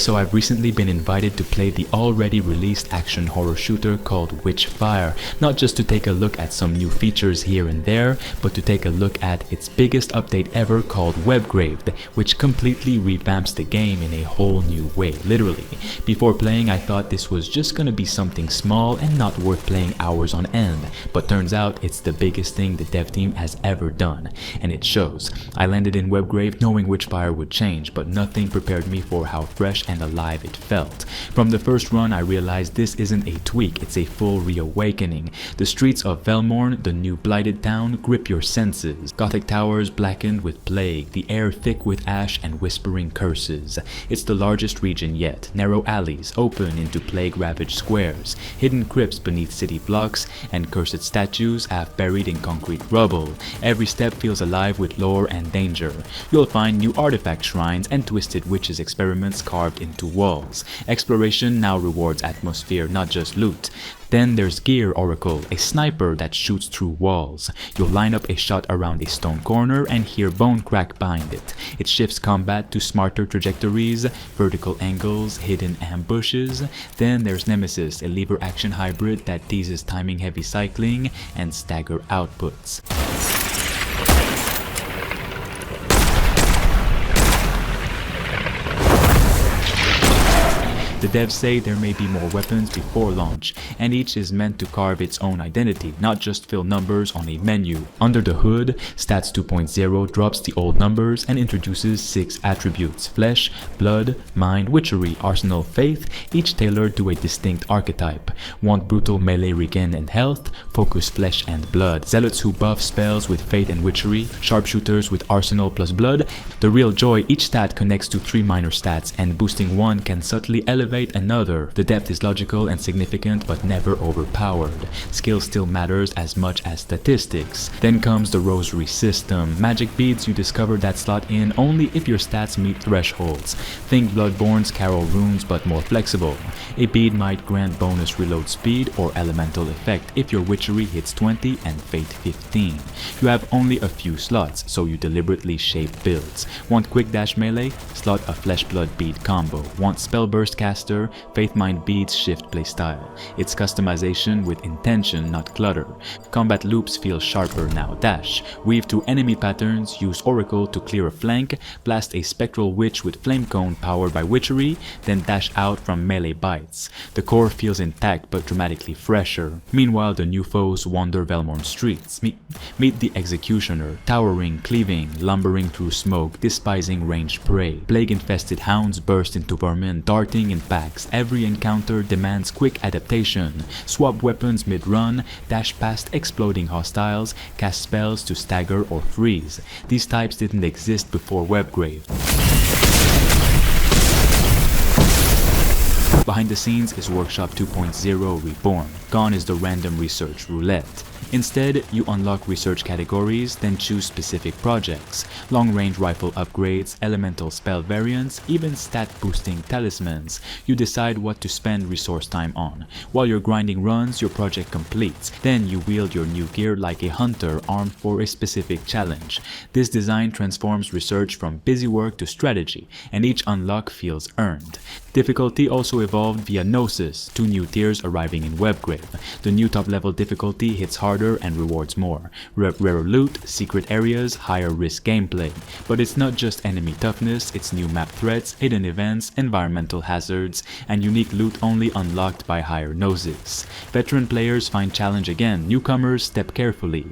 So I've recently been invited to play the already released action horror shooter called Witchfire, not just to take a look at some new features here and there, but to take a look at its biggest update ever called Webgraved, which completely revamps the game in a whole new way, literally. Before playing, I thought this was just gonna be something small and not worth playing hours on end, but turns out it's the biggest thing the dev team has ever done, and it shows. I landed in Webgrave knowing Witchfire would change, but nothing prepared me for how fresh and alive it felt. From the first run, I realized this isn't a tweak, it's a full reawakening. The streets of Velmorn, the new blighted town, grip your senses. Gothic towers blackened with plague, the air thick with ash and whispering curses. It's the largest region yet, narrow alleys open into plague-ravaged squares, hidden crypts beneath city blocks, and cursed statues half buried in concrete rubble. Every step feels alive with lore and danger. You'll find new artifact shrines and twisted witches' experiments carved into walls. Exploration now rewards atmosphere, not just loot. Then there's Gear Oracle, a sniper that shoots through walls. You'll line up a shot around a stone corner and hear bone crack behind it. It shifts combat to smarter trajectories, vertical angles, hidden ambushes. Then there's Nemesis, a lever action hybrid that teases timing heavy cycling and stagger outputs. The devs say there may be more weapons before launch, and each is meant to carve its own identity, not just fill numbers on a menu. Under the hood, Stats 2.0 drops the old numbers and introduces 6 attributes: Flesh, Blood, Mind, Witchery, Arsenal, Faith, each tailored to a distinct archetype. Want brutal melee regen and health? Focus Flesh and Blood. Zealots who buff spells with Faith and Witchery, Sharpshooters with Arsenal plus Blood. The real joy, each stat connects to 3 minor stats, and boosting one can subtly elevate another. The depth is logical and significant, but never overpowered. Skill still matters as much as statistics. Then comes the Rosary system. Magic beads you discover that slot in only if your stats meet thresholds. Think Bloodborne's Carol runes, but more flexible. A bead might grant bonus reload speed or elemental effect if your Witchery hits 20 and Fate 15. You have only a few slots, so you deliberately shape builds. Want quick dash melee? Slot a Flesh Blood bead combo. Want spellburst caster? Faith Mind beads shift playstyle. It's customization with intention, not clutter. Combat loops feel sharper now. Dash. Weave to enemy patterns, use Oracle to clear a flank, blast a Spectral Witch with Flame Cone powered by Witchery, then dash out from melee bites. The core feels intact but dramatically fresher. Meanwhile, the new foes wander Velmorn streets. Meet the Executioner, towering, cleaving, lumbering through smoke, despising ranged prey. Plague-infested hounds burst into vermin, darting in packs. Every encounter demands quick adaptation. Swap weapons mid-run, dash past exploding hostiles, cast spells to stagger or freeze. These types didn't exist before Webgrave. Behind the scenes is Workshop 2.0 Reborn. Gone is the random research roulette. Instead, you unlock research categories, then choose specific projects. Long-range rifle upgrades, elemental spell variants, even stat-boosting talismans. You decide what to spend resource time on. While your grinding runs, your project completes. Then you wield your new gear like a hunter armed for a specific challenge. This design transforms research from busy work to strategy, and each unlock feels earned. Difficulty also evolved via Gnosis, 2 new tiers arriving in Webgrave. The new top-level difficulty hits harder and rewards more. Rarer loot, secret areas, higher risk gameplay. But it's not just enemy toughness, it's new map threats, hidden events, environmental hazards, and unique loot only unlocked by higher Gnosis. Veteran players find challenge again, newcomers step carefully.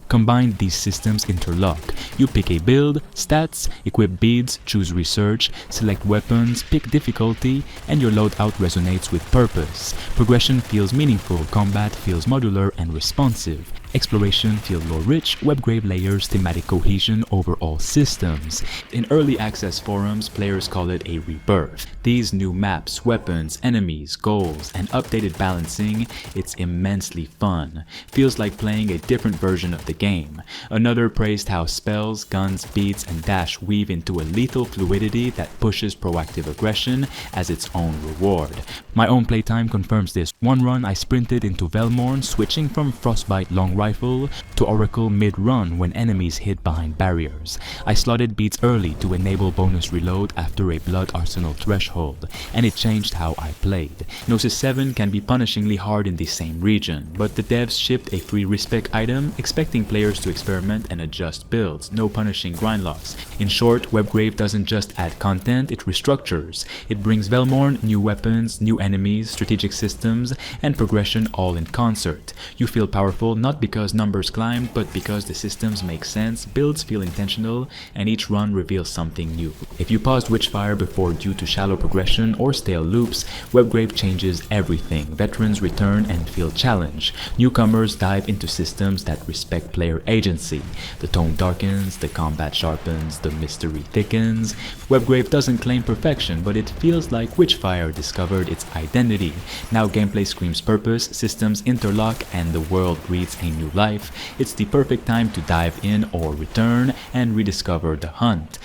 Combine these systems interlock. You pick a build, stats, equip beads, choose research, select weapons, pick difficulty, and your loadout resonates with purpose. Progression feels meaningful, combat feels modular and responsive. Exploration feels lore-rich, Webgrave layers thematic cohesion over all systems. In early access forums, players call it a rebirth. These new maps, weapons, enemies, goals, and updated balancing, it's immensely fun. Feels like playing a different version of the game. Another praised how spells, guns, beats, and dash weave into a lethal fluidity that pushes proactive aggression as its own reward. My own playtime confirms this. One run I sprinted into Velmorn, switching from Frostbite long rifle to Oracle mid-run when enemies hid behind barriers. I slotted beats early to enable bonus reload after a Blood Arsenal threshold, and it changed how I played. Gnosis 7 can be punishingly hard in the same region, but the devs shipped a free respec item, expecting players to experiment and adjust builds, no punishing grind loss. In short, Webgrave doesn't just add content, it restructures. It brings Velmorn new weapons, new enemies, strategic systems, and progression all in concert. You feel powerful not because numbers climb, but because the systems make sense, builds feel intentional, and each run reveals something new. If you paused Witchfire before due to shallow progression or stale loops, Webgrave changes everything. Veterans return and feel challenged. Newcomers dive into systems that respect player agency. The tone darkens, the combat sharpens, the mystery thickens. Webgrave doesn't claim perfection, but it feels like Witchfire discovered its identity. Now gameplay screams purpose, systems interlock, and the world breathes a new life. It's the perfect time to dive in or return and rediscover the hunt.